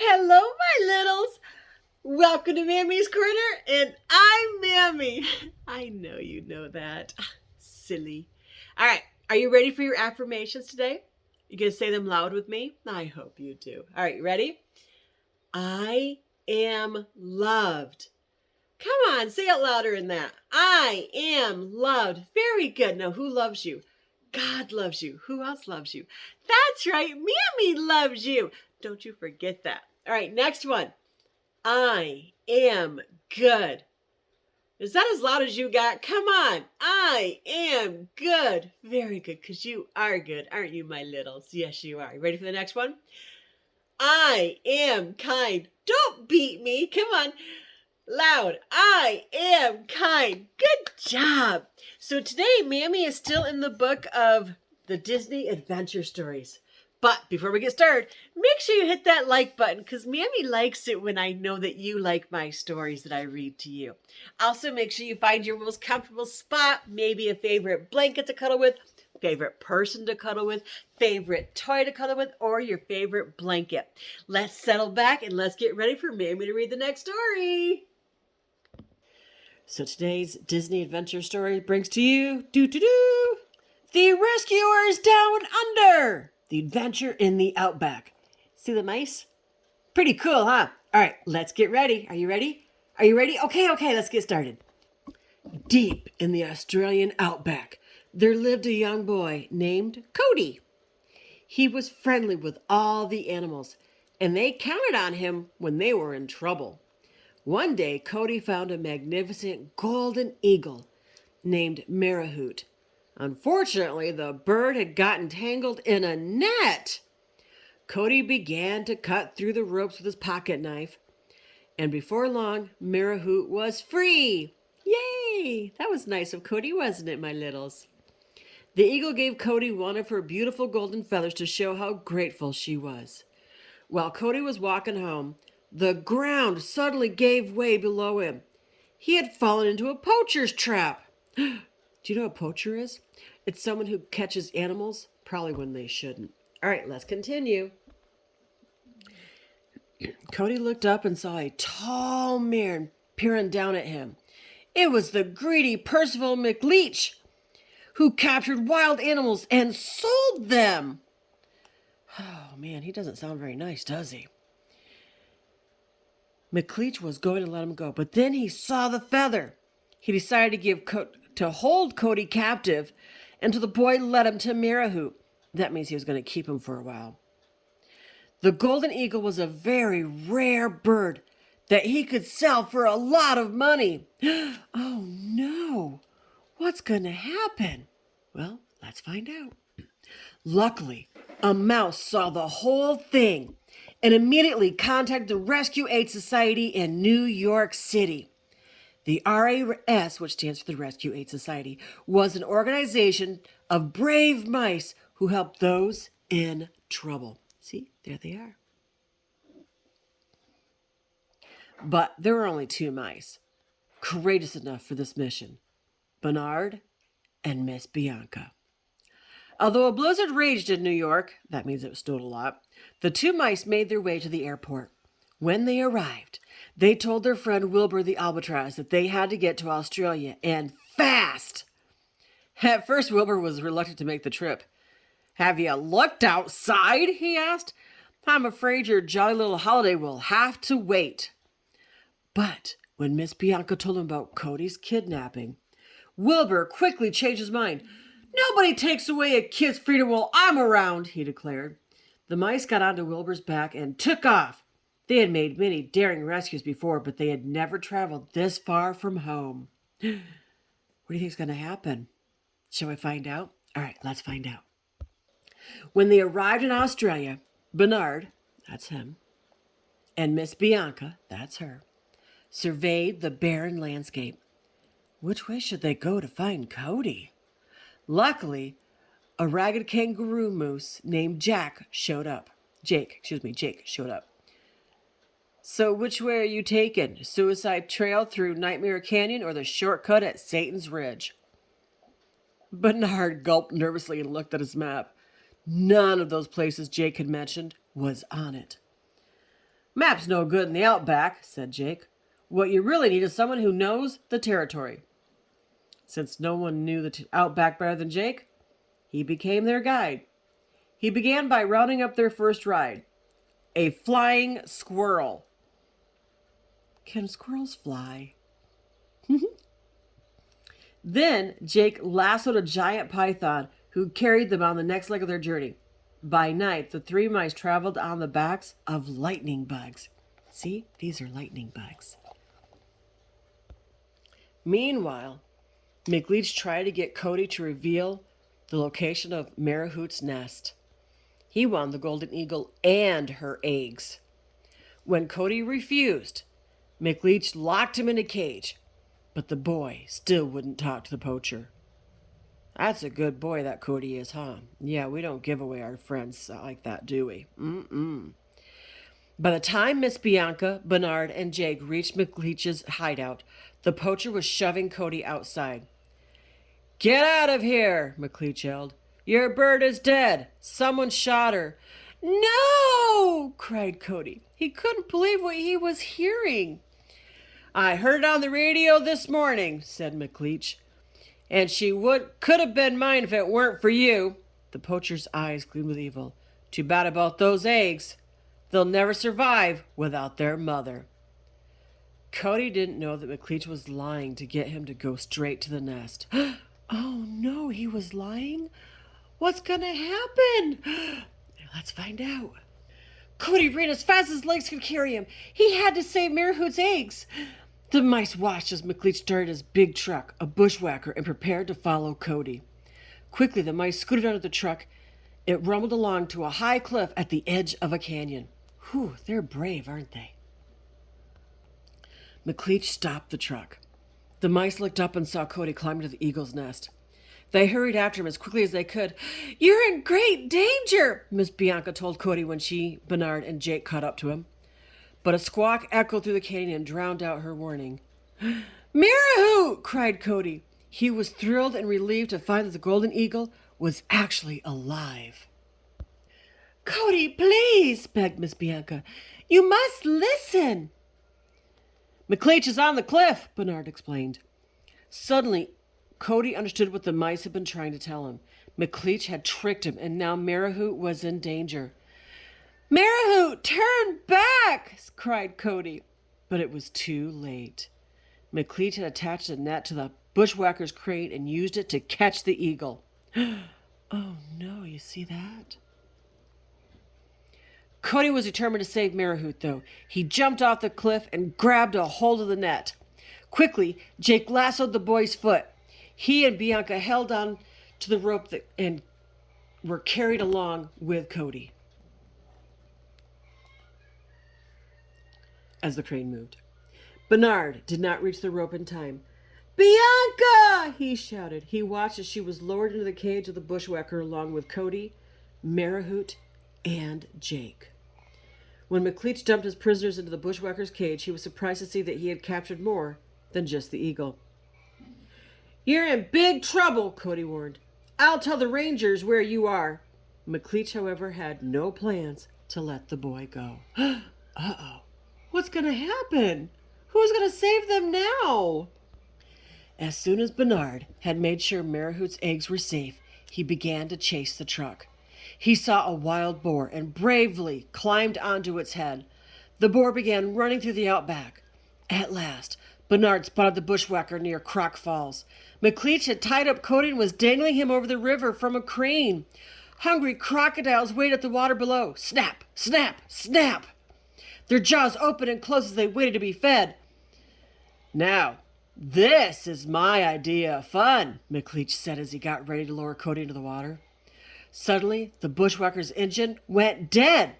Hello, my littles. Welcome to Mammy's Corner, and I'm Mammy. I know you know that. Silly. All right, are you ready for your affirmations today? You gonna say them loud with me? I hope you do. All right, you ready? I am loved. Come on, say it louder than that. I am loved. Very good. Now, who loves you? God loves you. Who else loves you? That's right. Mammy loves you. Don't you forget that. All right, next one. I am good. Is that as loud as you got? Come on. I am good. Very good, because you are good, aren't you, my littles? Yes, you are. You ready for the next one? I am kind. Don't beat me. Come on. Loud. I am kind. Good job. So today, Mammy is still in the book of the Disney Adventure Stories. But before we get started, make sure you hit that like button because Mammy likes it when I know that you like my stories that I read to you. Also, make sure you find your most comfortable spot, maybe a favorite blanket to cuddle with, favorite person to cuddle with, favorite toy to cuddle with, or your favorite blanket. Let's settle back and let's get ready for Mammy to read the next story. So today's Disney adventure story brings to you The Rescuers Down Under, the adventure in the Outback. See the mice? Pretty cool, huh? All right, let's get ready. Are you ready? Are you ready? Okay, let's get started. Deep in the Australian Outback, there lived a young boy named Cody. He was friendly with all the animals, and they counted on him when they were in trouble. One day, Cody found a magnificent golden eagle named Marahoot. Unfortunately, the bird had gotten tangled in a net. Cody began to cut through the ropes with his pocket knife, and before long, Marahoot was free. Yay! That was nice of Cody, wasn't it, my littles? The eagle gave Cody one of her beautiful golden feathers to show how grateful she was. While Cody was walking home, the ground suddenly gave way below him. He had fallen into a poacher's trap. Do you know what a poacher is? It's someone who catches animals, probably when they shouldn't. All right, let's continue. Cody looked up and saw a tall man peering down at him. It was the greedy Percival McLeach, who captured wild animals and sold them. Oh man, he doesn't sound very nice, does he? McLeach was going to let him go, but then he saw the feather. He decided to hold Cody captive until the boy led him to Marahoot. That means he was going to keep him for a while. The golden eagle was a very rare bird that he could sell for a lot of money. Oh no! What's going to happen? Well, let's find out. Luckily, a mouse saw the whole thing and immediately contacted the Rescue Aid Society in New York City. The RAS, which stands for the Rescue Aid Society, was an organization of brave mice who helped those in trouble. See, there they are. But there were only two mice, courageous enough for this mission: Bernard and Miss Bianca. Although a blizzard raged in New York, that means it snowed a lot, the two mice made their way to the airport. When they arrived, they told their friend Wilbur the albatross that they had to get to Australia, and fast. At first, Wilbur was reluctant to make the trip. Have you looked outside? He asked. I'm afraid your jolly little holiday will have to wait. But when Miss Bianca told him about Cody's kidnapping, Wilbur quickly changed his mind. Nobody takes away a kid's freedom while I'm around, he declared. The mice got onto Wilbur's back and took off. They had made many daring rescues before, but they had never traveled this far from home. What do you think is going to happen? Shall we find out? All right, let's find out. When they arrived in Australia, Bernard, that's him, and Miss Bianca, that's her, surveyed the barren landscape. Which way should they go to find Cody? Luckily, a ragged kangaroo moose named Jake showed up. So which way are you taking? Suicide Trail through Nightmare Canyon or the shortcut at Satan's Ridge? Bernard gulped nervously and looked at his map. None of those places Jake had mentioned was on it. Map's no good in the Outback, said Jake. What you really need is someone who knows the territory. Since no one knew the Outback better than Jake, he became their guide. He began by rounding up their first ride, a flying squirrel. Can squirrels fly? Then Jake lassoed a giant python who carried them on the next leg of their journey. By night, the three mice traveled on the backs of lightning bugs. See, these are lightning bugs. Meanwhile, McLeach tried to get Cody to reveal the location of Marahoot's nest. He wanted the golden eagle and her eggs. When Cody refused, McLeach locked him in a cage, but the boy still wouldn't talk to the poacher. That's a good boy, that Cody is, huh? Yeah, we don't give away our friends like that, do we? By the time Miss Bianca, Bernard, and Jake reached McLeach's hideout, the poacher was shoving Cody outside. Get out of here, McLeach yelled. Your bird is dead. Someone shot her. No, cried Cody. He couldn't believe what he was hearing. I heard it on the radio this morning, said McLeach. And she could have been mine if it weren't for you. The poacher's eyes gleamed with evil. Too bad about those eggs. They'll never survive without their mother. Cody didn't know that McLeach was lying to get him to go straight to the nest. Oh no, he was lying? What's gonna happen? Let's find out. Cody ran as fast as his legs could carry him. He had to save Marahoot's eggs. The mice watched as McLeach started his big truck, a bushwhacker, and prepared to follow Cody. Quickly, the mice scooted under the truck. It rumbled along to a high cliff at the edge of a canyon. Whew, they're brave, aren't they? McLeach stopped the truck. The mice looked up and saw Cody climb to the eagle's nest. They hurried after him as quickly as they could. You're in great danger, Miss Bianca told Cody when she, Bernard, and Jake caught up to him. But a squawk echoed through the canyon and drowned out her warning. Marahoot! Cried Cody. He was thrilled and relieved to find that the golden eagle was actually alive. Cody, please, begged Miss Bianca. You must listen. McLeach is on the cliff, Bernard explained. Suddenly, Cody understood what the mice had been trying to tell him. McLeach had tricked him, and now Marahoot was in danger. Marahoot, turn back! Cried Cody. But it was too late. McLeach had attached a net to the bushwhacker's crate and used it to catch the eagle. Oh no, you see that? Cody was determined to save Marahoot, though. He jumped off the cliff and grabbed a hold of the net. Quickly, Jake lassoed the boy's foot. He and Bianca held on to the rope and were carried along with Cody as the crane moved. Bernard did not reach the rope in time. Bianca! He shouted. He watched as she was lowered into the cage of the bushwhacker along with Cody, Marahoot, and Jake. When McLeach dumped his prisoners into the bushwhacker's cage, he was surprised to see that he had captured more than just the eagle. You're in big trouble, Cody warned. I'll tell the rangers where you are. McLeach, however, had no plans to let the boy go. Uh-oh. What's going to happen? Who's going to save them now? As soon as Bernard had made sure Marahoot's eggs were safe, he began to chase the truck. He saw a wild boar and bravely climbed onto its head. The boar began running through the outback. At last, Bernard spotted the bushwhacker near Croc Falls. McLeach had tied up Cody and was dangling him over the river from a crane. Hungry crocodiles waited at the water below. Snap, snap, snap. Their jaws opened and closed as they waited to be fed. Now, this is my idea of fun, McLeach said as he got ready to lower Cody into the water. Suddenly, the bushwhacker's engine went dead.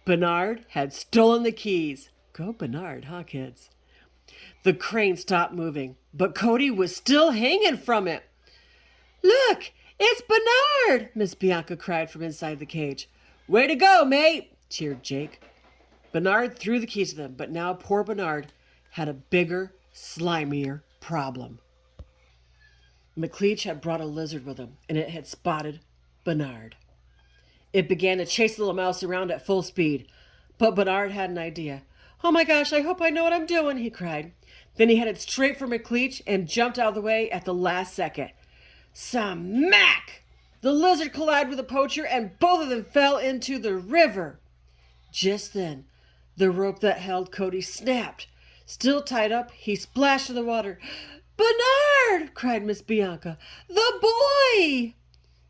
Bernard had stolen the keys. Go Bernard, huh, kids? The crane stopped moving, but Cody was still hanging from it. Look, it's Bernard, Miss Bianca cried from inside the cage. Way to go, mate, cheered Jake. Bernard threw the keys to them, but now poor Bernard had a bigger, slimier problem. McLeach had brought a lizard with him, and it had spotted Bernard. It began to chase the little mouse around at full speed, But Bernard had an idea. "Oh my gosh, I hope I know what I'm doing," he cried. Then he headed straight for McLeach and jumped out of the way at the last second. Smack! The lizard collided with the poacher and both of them fell into the river. Just then, the rope that held Cody snapped. Still tied up, he splashed in the water. "Bernard!" cried Miss Bianca. "The boy!"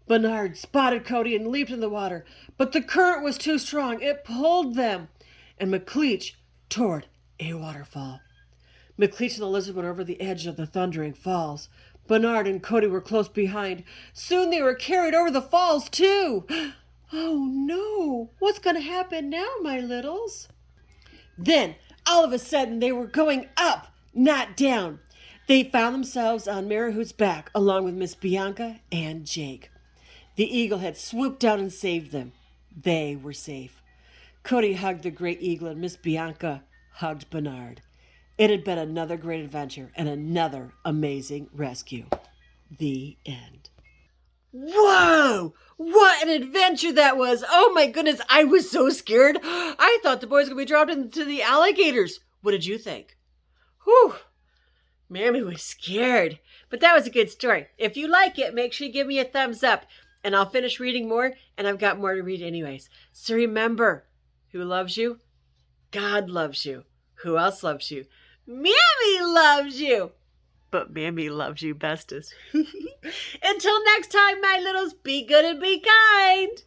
Bernard spotted Cody and leaped in the water, but the current was too strong. It pulled them, and McLeach toward a waterfall. McLeach and the lizard went over the edge of the thundering falls. Bernard and Cody were close behind. Soon they were carried over the falls, too. "Oh, no. What's going to happen now, my littles?" Then, all of a sudden, they were going up, not down. They found themselves on Marihood's back, along with Miss Bianca and Jake. The eagle had swooped down and saved them. They were safe. Cody hugged the great eagle, and Miss Bianca hugged Bernard. It had been another great adventure and another amazing rescue. The end. Whoa! What an adventure that was! Oh my goodness, I was so scared. I thought the boys were going to be dropped into the alligators. What did you think? Whew! Mammy was scared. But that was a good story. If you like it, make sure you give me a thumbs up. And I'll finish reading more, and I've got more to read anyways. So remember, who loves you? God loves you. Who else loves you? Mammy loves you. But Mammy loves you bestest. Until next time, my littles, be good and be kind.